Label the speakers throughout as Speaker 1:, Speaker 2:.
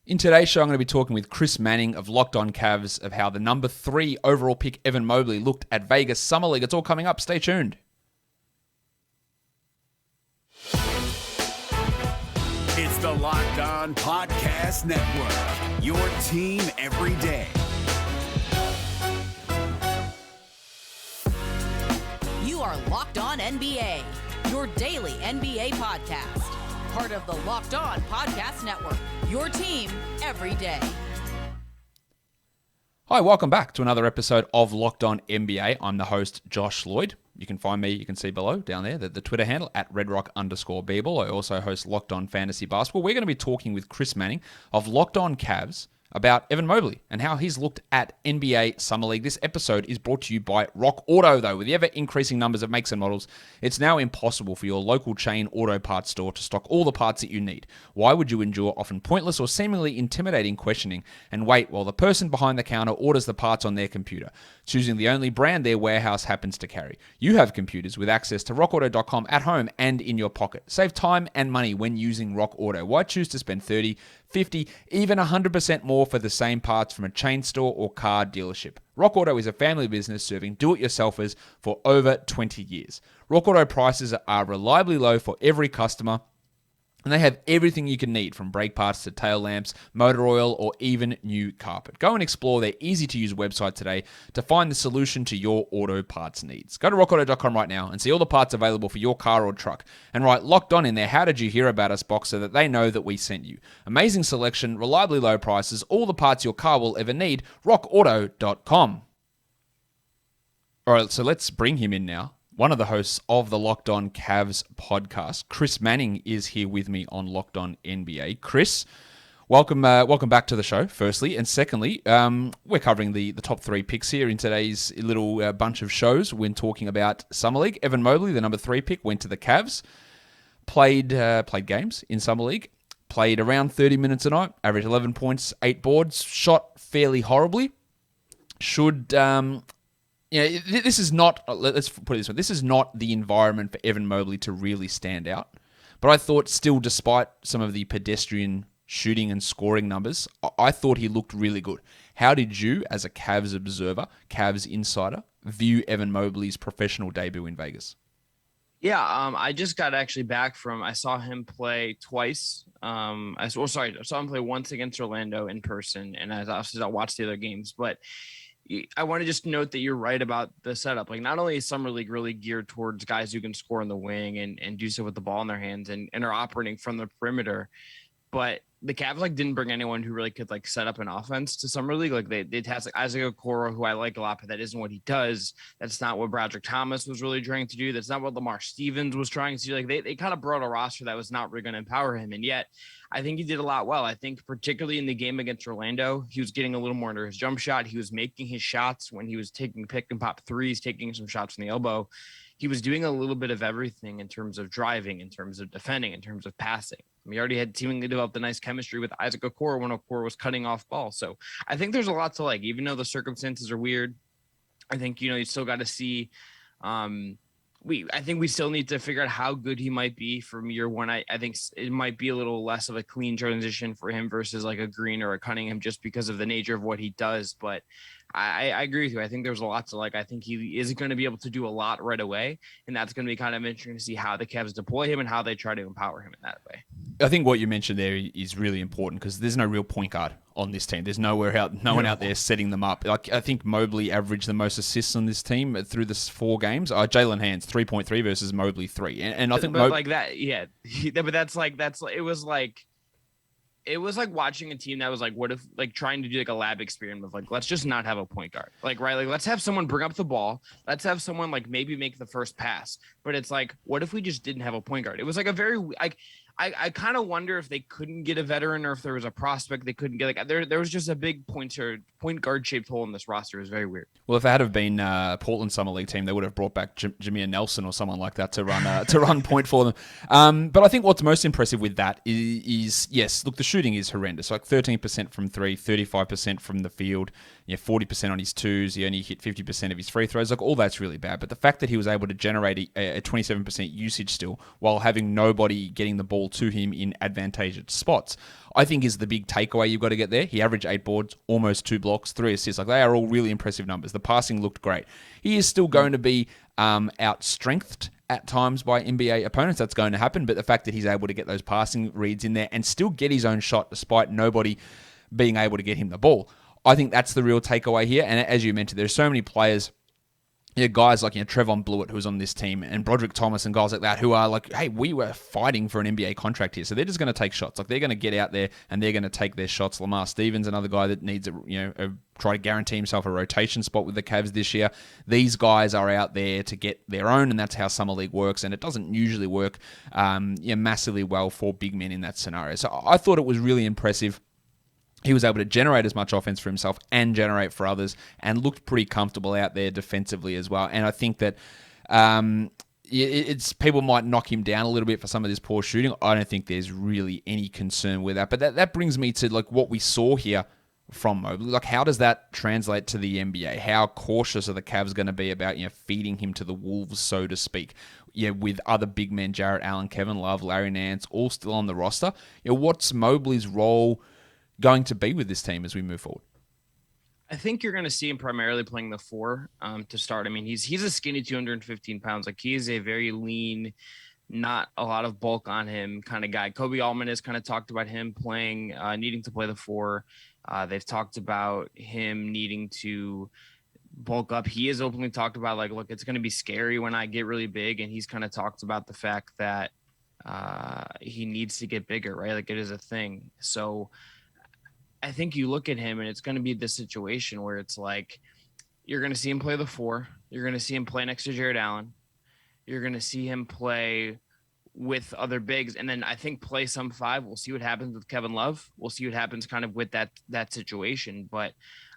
Speaker 1: In today's show, I'm going to be talking with Chris Manning of Locked On Cavs of how the number 3 overall pick Evan Mobley looked at Vegas Summer League. It's all coming up. Stay tuned.
Speaker 2: It's the Locked On Podcast Network, your team every day.
Speaker 3: You are Locked On NBA, your daily NBA podcast. Part of the Locked On Podcast Network, your team every day.
Speaker 1: Hi, welcome back to another episode of Locked On NBA. I'm the host, Josh Lloyd. You can find me, you can see below, down there, the Twitter handle, at redrock_Beeble. I also host Locked On Fantasy Basketball. We're going to be talking with Chris Manning of Locked On Cavs about Evan Mobley and how he's looked at NBA Summer League. This episode is brought to you by Rock Auto, though. With the ever-increasing numbers of makes and models, it's now impossible for your local chain auto parts store to stock all the parts that you need. Why would you endure often pointless or seemingly intimidating questioning and wait while the person behind the counter orders the parts on their computer, choosing the only brand their warehouse happens to carry? You have computers with access to rockauto.com at home and in your pocket. Save time and money when using Rock Auto. Why choose to spend 30, 50, even 100% more for the same parts from a chain store or car dealership? Rock Auto is a family business serving do-it-yourselfers for over 20 years. Rock Auto prices are reliably low for every customer, and they have everything you can need, from brake parts to tail lamps, motor oil, or even new carpet. Go and explore their easy-to-use website today to find the solution to your auto parts needs. Go to rockauto.com right now and see all the parts available for your car or truck. And write Locked On in their How Did You Hear About Us box so that they know that we sent you. Amazing selection, reliably low prices, all the parts your car will ever need. rockauto.com. All right, so let's bring him in now. One of the hosts of the Locked On Cavs podcast, Chris Manning, is here with me on Locked On NBA. Chris, welcome back to the show, firstly. And secondly, we're covering the top 3 picks here in today's little bunch of shows when talking about Summer League. Evan Mobley, the number 3 pick, went to the Cavs, played games in Summer League, played around 30 minutes a night, averaged 11 points, 8 boards, shot fairly horribly. This is not, let's put it this way, this is not the environment for Evan Mobley to really stand out. But I thought still, despite some of the pedestrian shooting and scoring numbers, I thought he looked really good. How did you, as a Cavs observer, Cavs insider, view Evan Mobley's professional debut in Vegas?
Speaker 4: Yeah, I just got actually back from, I saw him play twice. I saw him play once against Orlando in person, and I watched the other games, but I want to just note that you're right about the setup. Like, not only is Summer League really geared towards guys who can score in the wing and do so with the ball in their hands and are operating from the perimeter, but the Cavs didn't bring anyone who really could set up an offense to Summer League. Like, they had Isaac Okoro, who I like a lot, but that isn't what he does. That's not what Broderick Thomas was really trying to do. That's not what Lamar Stevens was trying to do. They kind of brought a roster that was not really going to empower him. And yet I think he did a lot well. I think particularly in the game against Orlando, he was getting a little more under his jump shot. He was making his shots when he was taking pick and pop threes, taking some shots from the elbow. He was doing a little bit of everything in terms of driving, in terms of defending, in terms of passing. He already had seemingly developed a nice chemistry with Isaac Okoro when Okoro was cutting off ball. So I think there's a lot to like, even though the circumstances are weird. I think, you still got to see. I think we still need to figure out how good he might be from year one. I think it might be a little less of a clean transition for him versus like a Green or a Cunningham, just because of the nature of what he does. But I agree with you. I think there's a lot to like. I think he is going to be able to do a lot right away, and that's going to be kind of interesting to see how the Cavs deploy him and how they try to empower him in that way.
Speaker 1: I think what you mentioned there is really important, because there's no real point guard on this team. There's no one out there setting them up. I think Mobley averaged the most assists on this team through this 4 games. Jalen Hands 3.3 versus Mobley 3, and I think
Speaker 4: like that, yeah. But it was like watching a team that was what if trying to do a lab experiment of let's just not have a point guard. Let's have someone bring up the ball. Let's have someone maybe make the first pass. But it's what if we just didn't have a point guard? It was a very I kind of wonder if they couldn't get a veteran, or if there was a prospect they couldn't get. There was just a big point guard shaped hole in this roster. It was very weird.
Speaker 1: Well, if it had been Portland Summer League team, they would have brought back Jameer Nelson or someone like that to run point for them. But I think what's most impressive with that is yes, look, the shooting is horrendous. 13% from 3, 35% from the field, 40% on his twos. He only hit 50% of his free throws. All that's really bad. But the fact that he was able to generate a 27% usage still while having nobody getting the ball ball to him in advantageous spots. I think is the big takeaway you've got to get there. He averaged 8 boards, almost 2 blocks, 3 assists. Like, they are all really impressive numbers. The passing looked great. He is still going to be outstrengthed at times by NBA opponents. That's going to happen. But the fact that he's able to get those passing reads in there and still get his own shot despite nobody being able to get him the ball, I think that's the real takeaway here. And as you mentioned, there's so many players, guys like Trevon Blewett, who's on this team, and Broderick Thomas and guys like that who are like, hey, we were fighting for an NBA contract here. So they're just going to take shots. Like, they're going to get out there and they're going to take their shots. Lamar Stevens, another guy that needs try to guarantee himself a rotation spot with the Cavs this year. These guys are out there to get their own, and that's how Summer League works. And it doesn't usually work massively well for big men in that scenario. So I thought it was really impressive. He was able to generate as much offense for himself and generate for others, and looked pretty comfortable out there defensively as well. And I think that it's people might knock him down a little bit for some of this poor shooting. I don't think there's really any concern with that. But that brings me to like what we saw here from Mobley. Like, how does that translate to the NBA? How cautious are the Cavs going to be about feeding him to the wolves, so to speak? With other big men, Jarrett Allen, Kevin Love, Larry Nance, all still on the roster. What's Mobley's role going to be with this team as we move forward?
Speaker 4: I think you're going to see him primarily playing the 4 to start. I mean, he's a skinny 215 pounds. Like, he is a very lean, not a lot of bulk on him kind of guy. Kobe Allman has kind of talked about him playing, needing to play the 4. They've talked about him needing to bulk up. He has openly talked about, like, look, it's going to be scary when I get really big. And he's kind of talked about the fact that he needs to get bigger, right? Like, it is a thing. So I think you look at him and it's going to be this situation where it's like, you're going to see him play the 4. You're going to see him play next to Jarrett Allen. You're going to see him play with other bigs. And then I think play some 5. We'll see what happens with Kevin Love. We'll see what happens kind of with that situation. But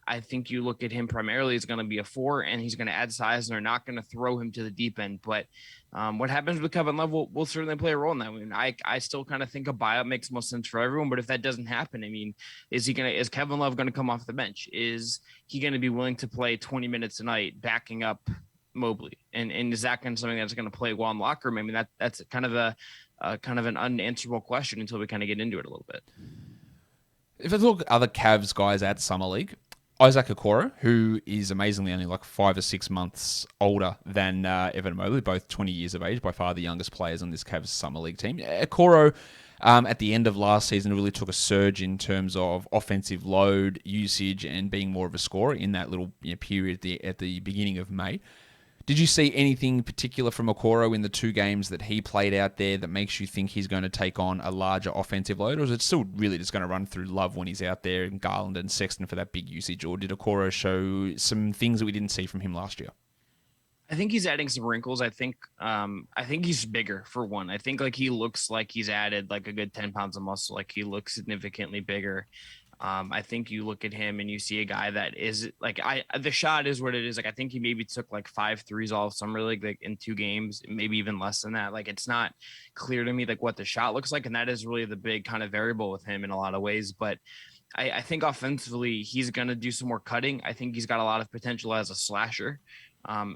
Speaker 4: I think you look at him primarily is going to be a 4, and he's going to add size, and they're not going to throw him to the deep end. But what happens with Kevin Love will certainly play a role in that. I mean, I still kind of think a buyout makes most sense for everyone. But if that doesn't happen, I mean, is Kevin Love going to come off the bench? Is he going to be willing to play 20 minutes a night backing up Mobley? And is that kind of something that's going to play well in the locker room? I mean, that's kind of an unanswerable question until we kind of get into it a little bit.
Speaker 1: If I look at other Cavs guys at Summer League, Isaac Okoro, who is amazingly only like 5 or 6 months older than Evan Mobley, both 20 years of age, by far the youngest players on this Cavs Summer League team. Okoro, at the end of last season, really took a surge in terms of offensive load, usage, and being more of a scorer in that little period at the beginning of May. Did you see anything particular from Okoro in the 2 games that he played out there that makes you think he's going to take on a larger offensive load? Or is it still really just going to run through Love when he's out there, and Garland and Sexton for that big usage? Or did Okoro show some things that we didn't see from him last year?
Speaker 4: I think he's adding some wrinkles. I think he's bigger, for one. I think like he looks like he's added like a good 10 pounds of muscle. Like, he looks significantly bigger. I think you look at him and you see a guy that is like, the shot is what it is. Like, I think he maybe took like 5 threes all of summer league, like in 2 games, maybe even less than that. Like, it's not clear to me like what the shot looks like. And that is really the big kind of variable with him in a lot of ways. But I think offensively, he's going to do some more cutting. I think he's got a lot of potential as a slasher.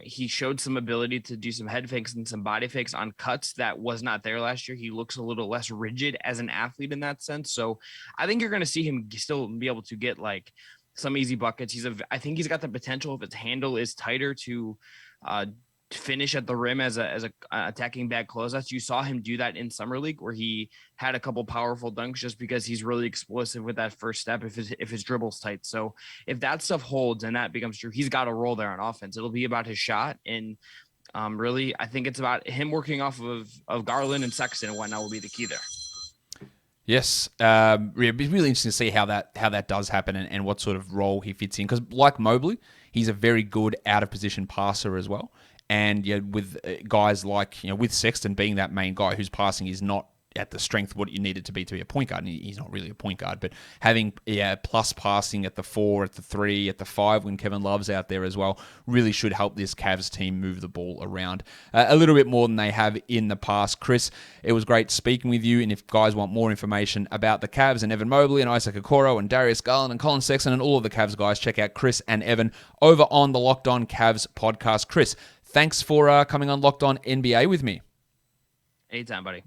Speaker 4: He showed some ability to do some head fakes and some body fakes on cuts that was not there last year. He looks a little less rigid as an athlete in that sense. So I think you're going to see him still be able to get like some easy buckets. I think he's got the potential, if his handle is tighter, to finish at the rim as a attacking bad closeouts. You saw him do that in summer league, where he had a couple powerful dunks just because he's really explosive with that first step if his dribble's tight. So if that stuff holds and that becomes true, he's got a role there on offense. It'll be about his shot, and really I think it's about him working off of Garland and Sexton and whatnot will be the key there.
Speaker 1: Yes, it'd be really interesting to see how that does happen and what sort of role he fits in. Because like Mobley, he's a very good out of position passer as well. And with guys like, with Sexton being that main guy whose passing is not at the strength what you need it to be a point guard. And he's not really a point guard, but having plus passing at the 4, at the 3, at the 5 when Kevin Love's out there as well really should help this Cavs team move the ball around a little bit more than they have in the past. Chris, it was great speaking with you. And if guys want more information about the Cavs and Evan Mobley and Isaac Okoro and Darius Garland and Colin Sexton and all of the Cavs guys, check out Chris and Evan over on the Locked On Cavs podcast. Chris, thanks for coming on Locked On NBA with me.
Speaker 4: Anytime, buddy.